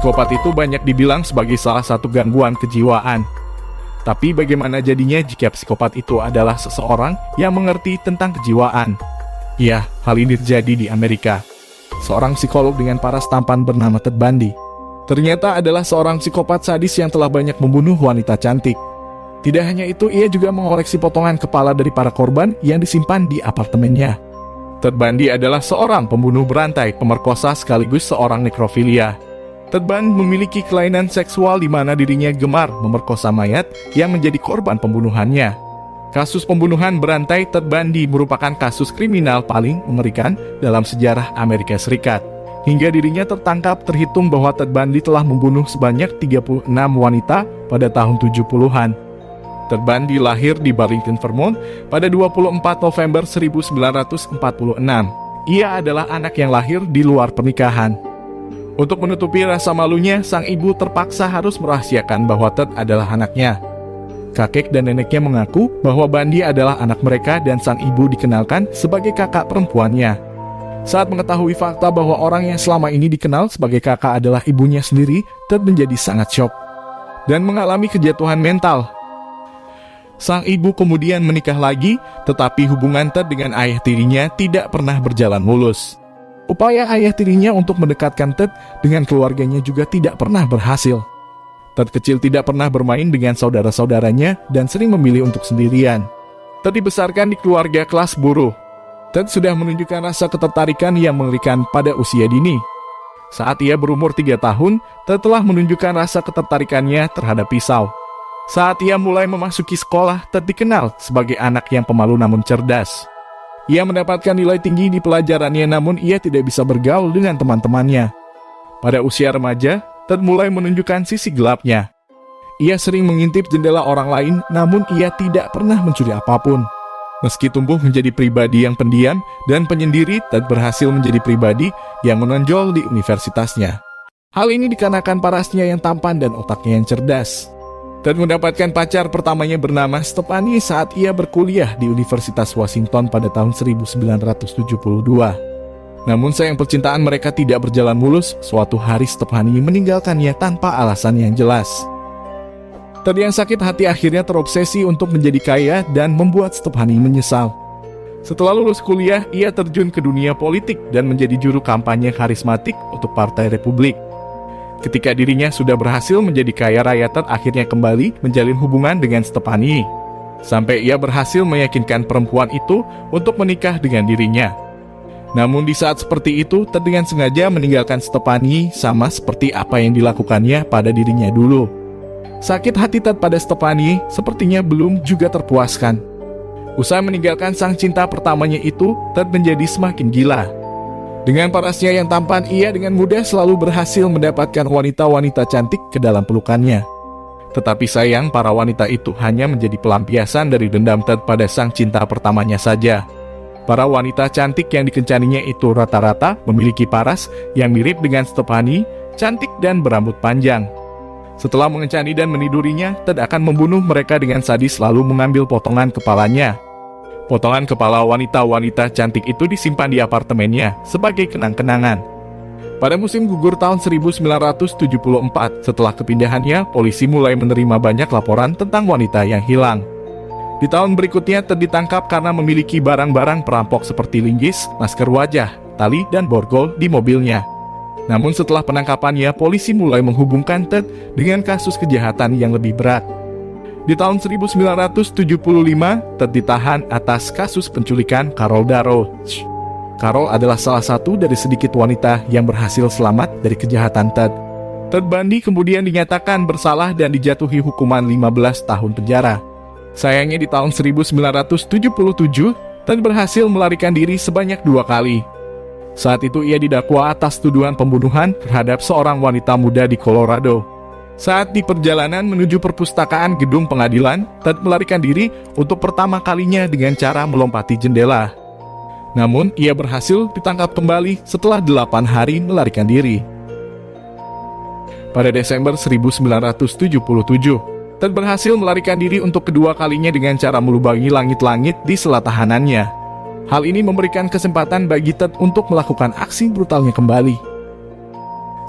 Psikopat itu banyak dibilang sebagai salah satu gangguan kejiwaan. Tapi bagaimana jadinya jika psikopat itu adalah seseorang yang mengerti tentang kejiwaan? Ya, hal ini terjadi di Amerika. Seorang psikolog dengan paras tampan bernama Ted Bundy ternyata adalah seorang psikopat sadis yang telah banyak membunuh wanita cantik. Tidak hanya itu, ia juga mengoleksi potongan kepala dari para korban yang disimpan di apartemennya. Ted Bundy adalah seorang pembunuh berantai, pemerkosa sekaligus seorang nekrofilia. Ted Bundy memiliki kelainan seksual di mana dirinya gemar memerkosa mayat yang menjadi korban pembunuhannya. Kasus pembunuhan berantai Ted Bundy merupakan kasus kriminal paling mengerikan dalam sejarah Amerika Serikat. Hingga dirinya tertangkap, terhitung bahwa Ted Bundy telah membunuh sebanyak 36 wanita pada tahun 70-an. Ted Bundy lahir di Burlington, Vermont pada 24 November 1946. Ia adalah anak yang lahir di luar pernikahan. Untuk menutupi rasa malunya, sang ibu terpaksa harus merahasiakan bahwa Ted adalah anaknya. Kakek dan neneknya mengaku bahwa Bundy adalah anak mereka dan sang ibu dikenalkan sebagai kakak perempuannya. Saat mengetahui fakta bahwa orang yang selama ini dikenal sebagai kakak adalah ibunya sendiri, Ted menjadi sangat syok dan mengalami kejatuhan mental. Sang ibu kemudian menikah lagi, tetapi hubungan Ted dengan ayah tirinya tidak pernah berjalan mulus. Upaya ayah tirinya untuk mendekatkan Ted dengan keluarganya juga tidak pernah berhasil. Ted kecil tidak pernah bermain dengan saudara-saudaranya dan sering memilih untuk sendirian. Ted dibesarkan di keluarga kelas buruh. Ted sudah menunjukkan rasa ketertarikan yang mengerikan pada usia dini. Saat ia berumur 3 tahun, Ted telah menunjukkan rasa ketertarikannya terhadap pisau. Saat ia mulai memasuki sekolah, Ted dikenal sebagai anak yang pemalu namun cerdas. Ia mendapatkan nilai tinggi di pelajarannya, namun ia tidak bisa bergaul dengan teman-temannya. Pada usia remaja, Ted mulai menunjukkan sisi gelapnya. Ia sering mengintip jendela orang lain, namun ia tidak pernah mencuri apapun. Meski tumbuh menjadi pribadi yang pendiam dan penyendiri, Ted berhasil menjadi pribadi yang menonjol di universitasnya. Hal ini dikarenakan parasnya yang tampan dan otaknya yang cerdas. Ted mendapatkan pacar pertamanya bernama Stephanie saat ia berkuliah di Universitas Washington pada tahun 1972. Namun sayang percintaan mereka tidak berjalan mulus. Suatu hari Stephanie meninggalkannya tanpa alasan yang jelas. Ted yang sakit hati akhirnya terobsesi untuk menjadi kaya dan membuat Stephanie menyesal. Setelah lulus kuliah, ia terjun ke dunia politik dan menjadi juru kampanye karismatik untuk Partai Republik. Ketika dirinya sudah berhasil menjadi kaya raya, Ted akhirnya kembali menjalin hubungan dengan Stephanie. Sampai ia berhasil meyakinkan perempuan itu untuk menikah dengan dirinya. Namun di saat seperti itu, Ted dengan sengaja meninggalkan Stephanie sama seperti apa yang dilakukannya pada dirinya dulu. Sakit hati Ted pada Stephanie sepertinya belum juga terpuaskan. Usai meninggalkan sang cinta pertamanya itu, Ted menjadi semakin gila. Dengan parasnya yang tampan, ia dengan mudah selalu berhasil mendapatkan wanita-wanita cantik ke dalam pelukannya. Tetapi sayang, para wanita itu hanya menjadi pelampiasan dari dendam Ted pada sang cinta pertamanya saja. Para wanita cantik yang dikencaninya itu rata-rata memiliki paras yang mirip dengan Stephanie, cantik dan berambut panjang. Setelah mengencani dan menidurinya, Ted akan membunuh mereka dengan sadis lalu mengambil potongan kepalanya. Potongan kepala wanita-wanita cantik itu disimpan di apartemennya sebagai kenang-kenangan. Pada musim gugur tahun 1974, setelah kepindahannya, polisi mulai menerima banyak laporan tentang wanita yang hilang. Di tahun berikutnya, Ted ditangkap karena memiliki barang-barang perampok seperti linggis, masker wajah, tali, dan borgol di mobilnya. Namun setelah penangkapannya, polisi mulai menghubungkan Ted dengan kasus kejahatan yang lebih berat. Di tahun 1975, Ted ditahan atas kasus penculikan Carol Darrow. Carol adalah salah satu dari sedikit wanita yang berhasil selamat dari kejahatan Ted. Ted Bundy kemudian dinyatakan bersalah dan dijatuhi hukuman 15 tahun penjara. Sayangnya di tahun 1977, Ted berhasil melarikan diri sebanyak 2 kali. Saat itu ia didakwa atas tuduhan pembunuhan terhadap seorang wanita muda di Colorado. Saat di perjalanan menuju perpustakaan gedung pengadilan, Ted melarikan diri untuk pertama kalinya dengan cara melompati jendela. Namun, ia berhasil ditangkap kembali setelah 8 hari melarikan diri. Pada Desember 1977, Ted berhasil melarikan diri untuk kedua kalinya dengan cara melubangi langit-langit di sela tahanannya. Hal ini memberikan kesempatan bagi Ted untuk melakukan aksi brutalnya kembali.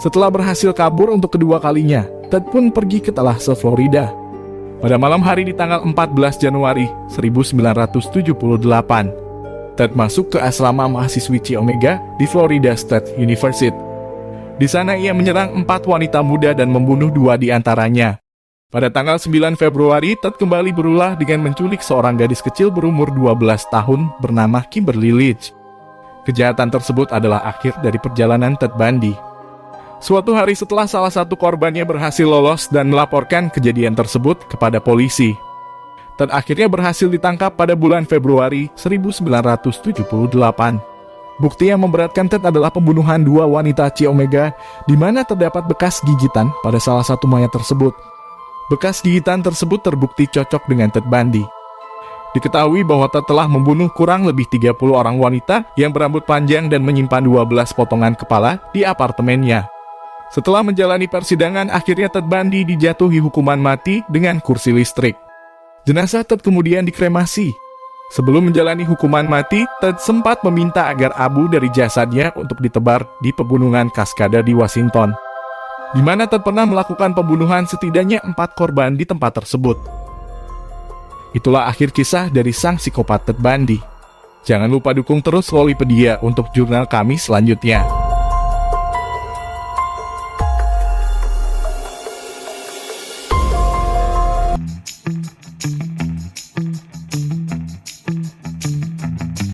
Setelah berhasil kabur untuk kedua kalinya, Ted pun pergi ke Tallahassee, Florida. Pada malam hari di tanggal 14 Januari 1978, Ted masuk ke asrama mahasiswi Chi Omega di Florida State University. Di sana ia menyerang 4 wanita muda dan membunuh 2 di antaranya. Pada tanggal 9 Februari, Ted kembali berulah dengan menculik seorang gadis kecil berumur 12 tahun bernama Kimberly Leach. Kejahatan tersebut adalah akhir dari perjalanan Ted Bundy. Suatu hari setelah salah satu korbannya berhasil lolos dan melaporkan kejadian tersebut kepada polisi, Ted akhirnya berhasil ditangkap pada bulan Februari 1978. Bukti yang memberatkan Ted adalah pembunuhan 2 wanita Chi Omega, di mana terdapat bekas gigitan pada salah satu mayat tersebut. Bekas gigitan tersebut terbukti cocok dengan Ted Bundy. Diketahui bahwa Ted telah membunuh kurang lebih 30 orang wanita yang berambut panjang dan menyimpan 12 potongan kepala di apartemennya. Setelah menjalani persidangan, akhirnya Ted Bundy dijatuhi hukuman mati dengan kursi listrik. Jenazah Ted kemudian dikremasi. Sebelum menjalani hukuman mati, Ted sempat meminta agar abu dari jasadnya untuk ditebar di pegunungan Cascada di Washington, di mana Ted pernah melakukan pembunuhan setidaknya 4 korban di tempat tersebut. Itulah akhir kisah dari sang psikopat Ted Bundy. Jangan lupa dukung terus Lolipedia untuk jurnal kami selanjutnya.